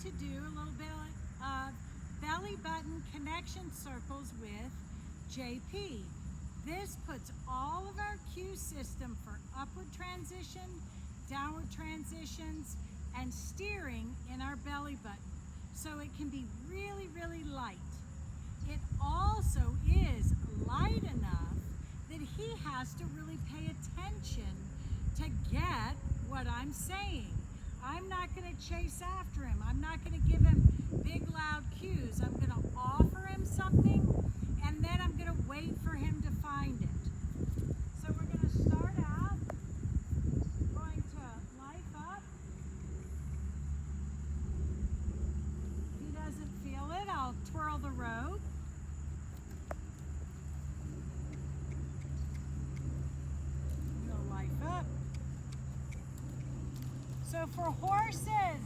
going to do a little bit of belly button connection circles with JP. This puts all of our cue system for upward transition, downward transitions, and steering in our belly button. So it can be really, really light. It also is light enough that he has to really pay attention to get what I'm saying. I'm not going to chase after him. I'm not going to give him big, loud cues. I'm going to offer him something, and then I'm going to wait for him to find it. So we're going to start out going to life up. If he doesn't feel it, I'll twirl the rope. Go life up. So for horses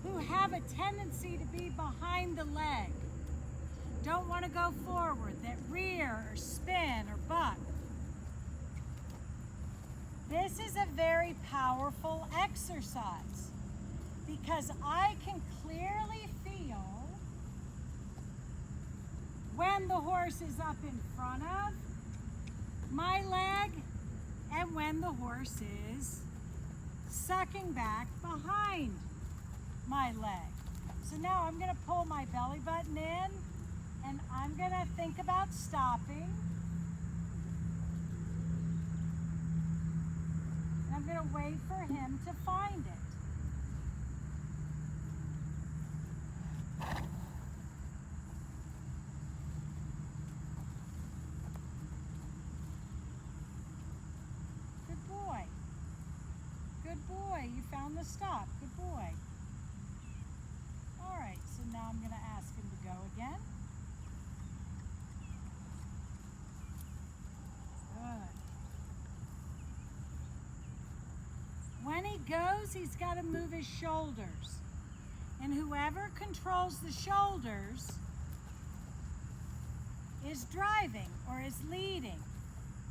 who have a tendency to be behind the leg, don't want to go forward, that rear or spin or buck, this is a very powerful exercise because I can clearly feel when the horse is up in front of my leg and when the horse is sucking back behind my leg. So now I'm going to pull my belly button in and I'm going to think about stopping. And I'm going to wait for him to find it. Good boy, you found the stop. Good boy. All right, so now I'm going to ask him to go again. Good. When he goes, he's got to move his shoulders. And whoever controls the shoulders is driving or is leading.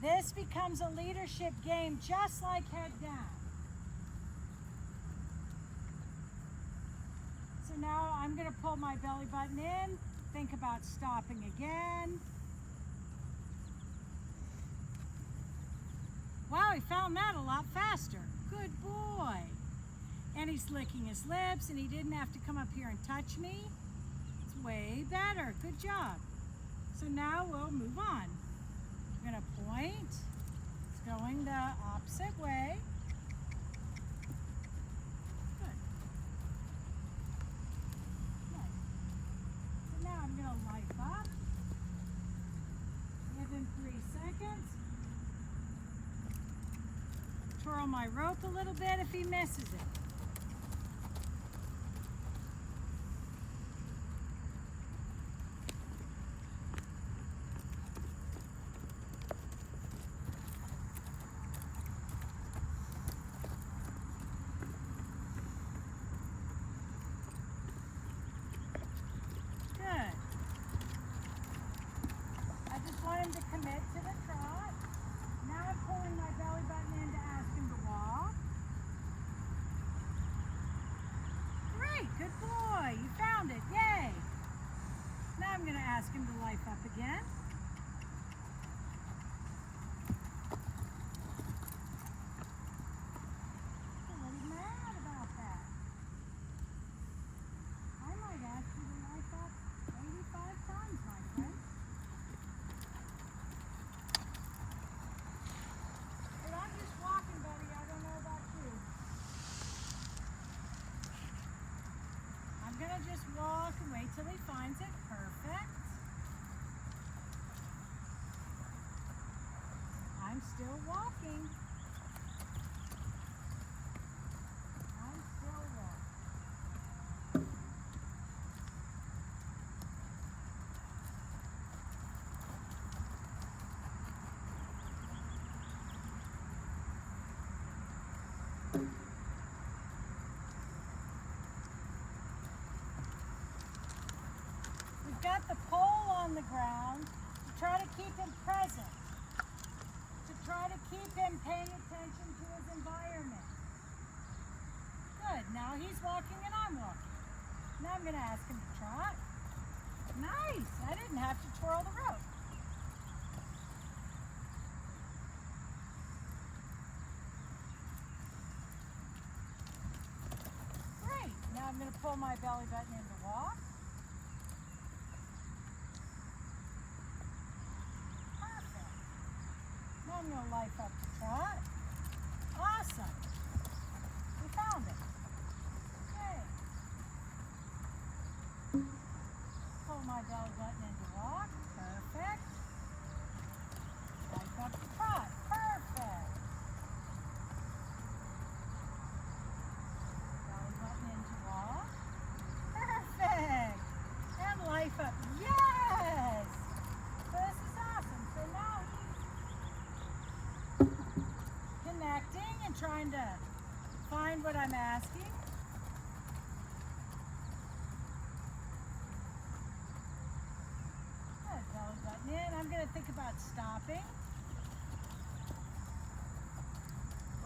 This becomes a leadership game just like head down. So now I'm going to pull my belly button in, think about stopping again. Wow, he found that a lot faster. Good boy. And he's licking his lips and he didn't have to come up here and touch me. It's way better. Good job. So now we'll move on. I'm going to point. It's going the opposite way. I'm going to life up. Give him 3 seconds. Twirl my rope a little bit if he misses it. To commit to the trot. Now I'm pulling my belly button in to ask him to walk. Great, good boy. You found it. Yay. Now I'm going to ask him to life up again. I'm a little mad about that. I might ask you to life up 85 times, my friend. I'm going to just walk and wait till he finds it. Perfect. I'm still walking. I'm still walking. We've got the pole on the ground to try to keep him present, to try to keep him paying attention to his environment. Now he's walking and I'm walking. Now I'm going to ask him to trot. Nice. I didn't have to twirl the rope. Great. Now I'm going to pull my belly button in to walk. Perfect. Now I'm going to life up to trot. Awesome. We found it. Okay. Pull my belly button in to walk. Perfect. Life up to trot. Perfect. Belly button in to walk. Perfect. And life up. Yes! So this is awesome. So now he's connecting and trying to find what I'm asking. Good, belly button in. I'm going to think about stopping.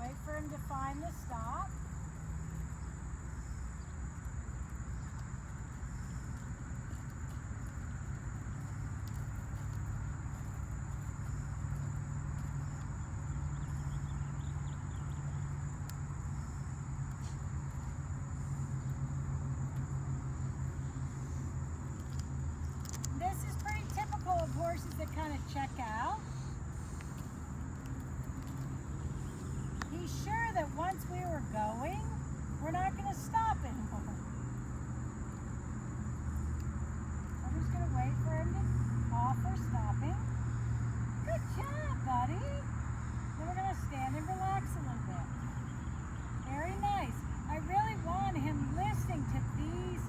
Wait for him to find the stop. This is pretty typical of horses that kind of check out. He's sure that once we were going, we're not going to stop anymore. I'm just going to wait for him to offer stopping. Good job, buddy. Then we're going to stand and relax a little bit. Very nice. I really want him listening to these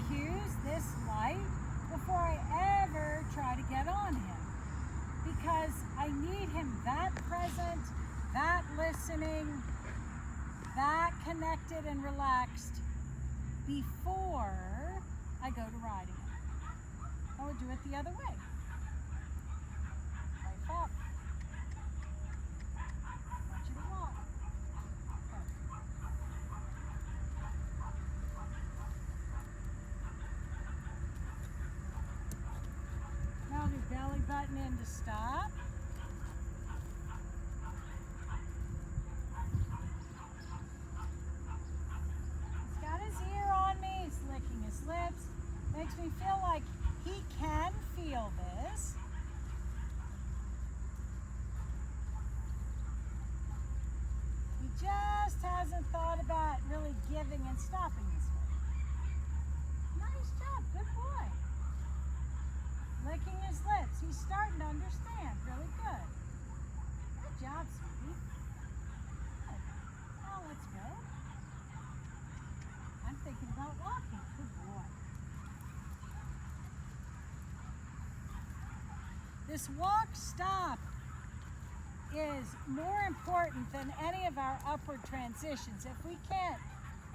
cues, this light, before I ever try to get on him. Because I need him that present, that listening, that connected and relaxed before I go to riding him. I would do it the other way. Life up. I want you to walk. Perfect. Now do belly button in to stop. He's got his ear on me. He's licking his lips. Makes me feel like he can feel this. He just hasn't thought about really giving and stopping this way. Nice job. Good boy. Licking his lips. He's starting to understand. Really good. Good job, sweetie. Good. Now let's go. I'm thinking about walking. Good boy. This walk stop is more important than any of our upward transitions. If we can't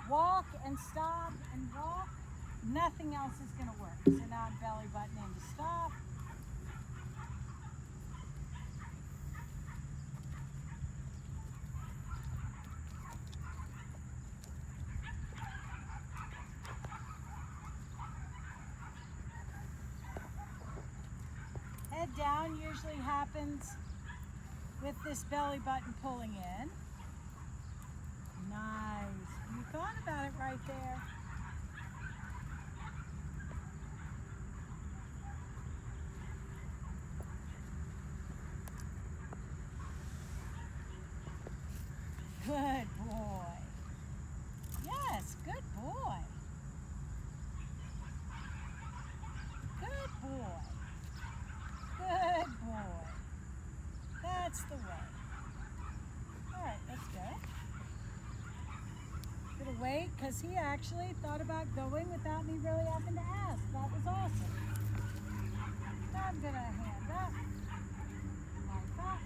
walk and stop and walk, nothing else is going to work. So now I'm belly button in to stop. Head down usually happens with this belly button pulling in. Nice. You thought about it right there. Good boy. Yes, good boy. Good boy. Good boy. That's the way. All right, let's go. Gonna wait because he actually thought about going without me really having to ask. That was awesome. Now I'm gonna hand up. Life up.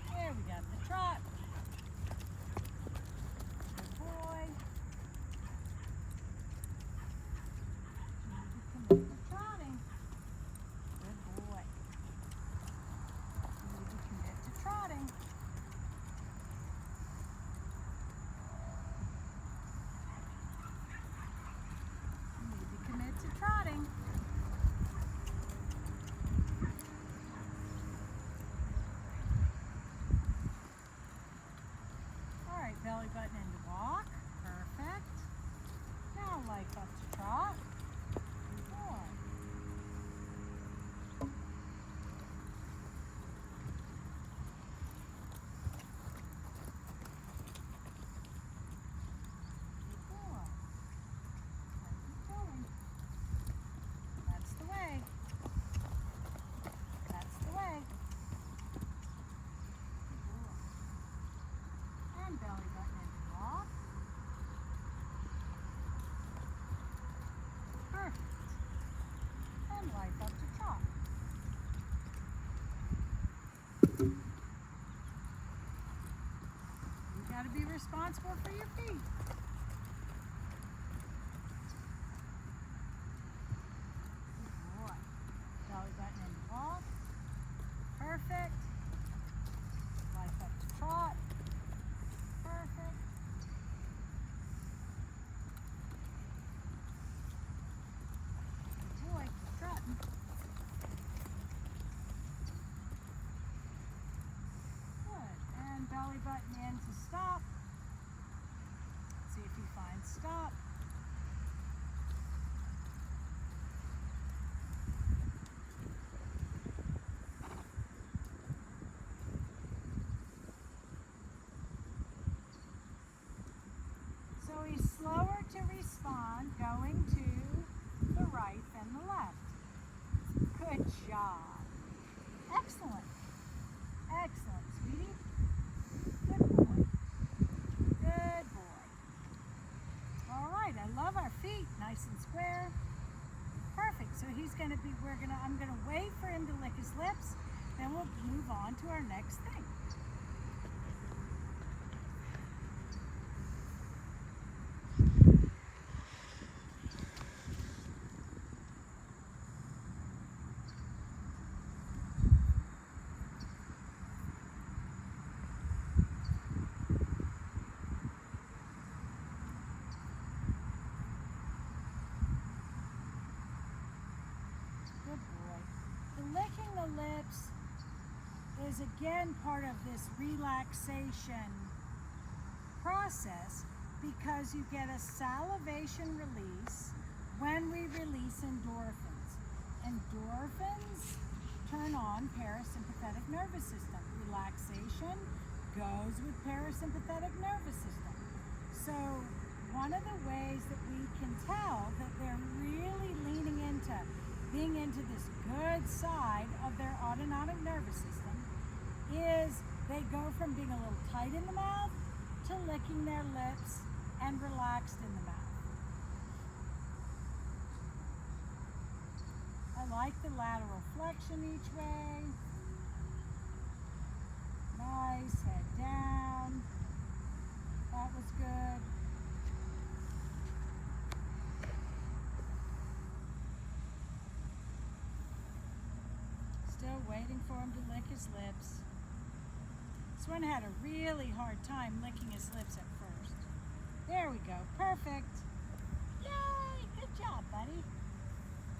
There we got the trot. Good boy. You need to commit to trotting. Good boy. You need to commit to trotting. responsible for your feet. Good boy. Belly button in the walk. Perfect. Life up to trot. Perfect. Good boy. Keep trotting. Good. And belly button in to stop. See if you find stop. So he's slower to respond going to the right than the left. Good job. Excellent. Excellent, sweetie. Good boy. Good boy. All right, I love our feet, nice and square. Perfect. So I'm gonna wait for him to lick his lips, then we'll move on to our next thing. Good boy. The licking the lips is again part of this relaxation process because you get a salivation release when we release endorphins. Endorphins turn on parasympathetic nervous system. Relaxation goes with parasympathetic nervous system. So one of the ways that we can tell that they're really leaning into being into this good side of their autonomic nervous system is they go from being a little tight in the mouth to licking their lips and relaxed in the mouth. I like the lateral flexion each way. Nice, head down. That was good. Still waiting for him to lick his lips. This one had a really hard time licking his lips at first. There we go. Perfect. Yay! Good job, buddy.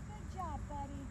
Good job, buddy.